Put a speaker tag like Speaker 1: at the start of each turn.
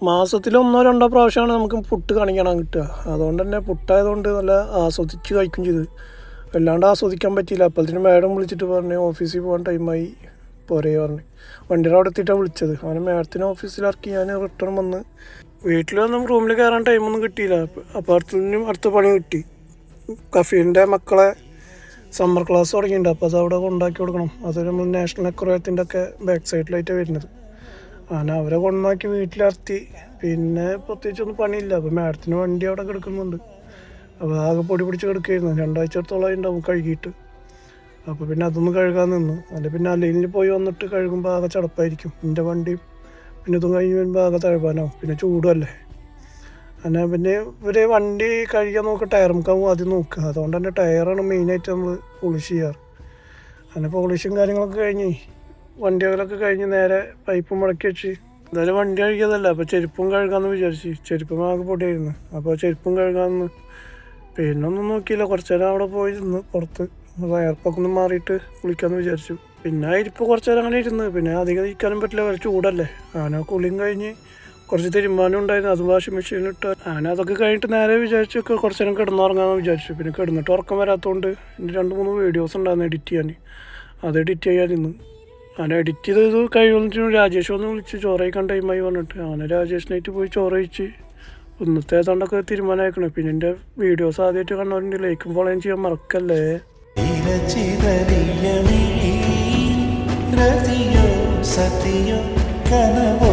Speaker 1: മാസത്തിൽ 1-2 പ്രാവശ്യമാണ് നമുക്ക് പുട്ട് കാണിക്കണം കിട്ടുക. അതുകൊണ്ട് തന്നെ പുട്ടായതുകൊണ്ട് നല്ല ആസ്വദിച്ച് കഴിക്കും ചെയ്ത്. വല്ലാണ്ട് ആസ്വദിക്കാൻ പറ്റിയില്ല. അപ്പോഴത്തേനും മാഡം വിളിച്ചിട്ട് പറഞ്ഞു ഓഫീസിൽ പോകാൻ ടൈമായി പോരേ പറഞ്ഞു. വണ്ടിയുടെ അവിടെ എത്തിയിട്ടാണ് വിളിച്ചത്. അങ്ങനെ മാഡത്തിന് ഓഫീസിലിറക്കി ഞാൻ റിട്ടേൺ വന്ന് വീട്ടിൽ വന്നും റൂമിൽ കയറാൻ ടൈമൊന്നും കിട്ടിയില്ല. അപ്പോൾ അടുത്ത പണി കിട്ടി. കഫീലിൻ്റെ മക്കളെ സമ്മർ ക്ലാസ് തുടങ്ങിയിട്ടുണ്ട്. അപ്പോൾ അത് അവിടെ കൊണ്ടാക്കി കൊടുക്കണം. അത് നമ്മൾ നാഷണൽ അക്വറിയത്തിൻ്റെ ഒക്കെ ബാക്ക് സൈഡിലായിട്ടാണ് വരുന്നത്. അങ്ങനെ അവരെ കൊണ്ടാക്കി വീട്ടിലിറത്തി. പിന്നെ പ്രത്യേകിച്ചൊന്നും പണിയില്ല. അപ്പോൾ മാഡത്തിന് വണ്ടി അവിടെ കിടക്കുന്നുണ്ട്. അപ്പോൾ ആകെ പൊടി പിടിച്ച് കിടക്കുകയായിരുന്നു. 2 ആഴ്ചത്തോളം ഉണ്ടാവും കഴുകിയിട്ട്. അപ്പോൾ പിന്നെ അതൊന്നും കഴുകാൻ നിന്നു. പിന്നെ അലയിൽ പോയി വന്നിട്ട് കഴുകുമ്പോൾ ആകെ ചടപ്പായിരിക്കും. എൻ്റെ വണ്ടിയും പിന്നെ ഇതും കഴിഞ്ഞ് വരുമ്പോൾ ആകെ തഴുകാനാവും. പിന്നെ ചൂടല്ലേ. അങ്ങനെ പിന്നെ ഇവർ വണ്ടി കഴുകാൻ നോക്കുക, ടയർ മുക്കാൻ ആദ്യം നോക്കുക. അതുകൊണ്ട് തന്നെ ടയറാണ് മെയിനായിട്ട് നമ്മൾ പോളിഷ് ചെയ്യാറ്. അങ്ങനെ പോളിഷും കാര്യങ്ങളൊക്കെ കഴിഞ്ഞ് വണ്ടികളൊക്കെ കഴിഞ്ഞ് നേരെ പൈപ്പ് മുടക്കി വെച്ച് എന്തായാലും വണ്ടി കഴുകിയതല്ല. അപ്പോൾ ചെരുപ്പും കഴുകാമെന്ന് വിചാരിച്ച്. ചെരുപ്പും ആകെ പൊടിയായിരുന്നു. അപ്പോൾ ചെരുപ്പും കഴുകാമെന്ന് പിന്നെ ഒന്നും നോക്കിയില്ല. കുറച്ച് നേരം അവിടെ പോയി ഇരുന്ന് പുറത്ത് വയർപ്പൊക്കെ ഒന്ന് മാറിയിട്ട് കുളിക്കാമെന്ന് വിചാരിച്ചു. പിന്നെ ഇരിപ്പോൾ കുറച്ച് നേരം അങ്ങനെ ഇരുന്ന്. പിന്നെ അധികം ഇരിക്കാനും പറ്റില്ല, വേറെ ചൂടല്ലേ. അങ്ങനെ കുളിയും കഴിഞ്ഞ് കുറച്ച് തിരുമ്മാനും ഉണ്ടായിരുന്നു. അത് വാഷിംഗ് മെഷീനിലിട്ട് അങ്ങനെ അതൊക്കെ കഴിഞ്ഞിട്ട് നേരെ വിചാരിച്ചു കുറച്ച് നേരം കിടന്നുറങ്ങാമെന്ന് വിചാരിച്ചു. പിന്നെ കിടന്നിട്ട് ഉറക്കം വരാത്തതുകൊണ്ട് എൻ്റെ 2-3 വീഡിയോസ് ഉണ്ടായിരുന്നു എഡിറ്റ് ചെയ്യാൻ. അത് എഡിറ്റ് ചെയ്യാനിരുന്നു. അങ്ങനെ എഡിറ്റ് ചെയ്ത് കഴിയുമ്പോൾ രാജേഷ് ഒന്ന് വിളിച്ച് ചോറ് കഴിക്കാൻ ടൈമായി പറഞ്ഞിട്ട് അങ്ങനെ രാജേഷിനായിട്ട് പോയി ചോറ് കഴിച്ച് ഇന്നത്തെ ഏതാണ്ടൊക്കെ തീരുമാനമായിക്കണേ. പിന്നെ എൻ്റെ വീഡിയോസ് ആദ്യമായിട്ട് കണ്ടവരുണ്ട് ലൈക്കും ഫോളോയും ചെയ്യാൻ മറക്കല്ലേ. സത്യോ കനവോ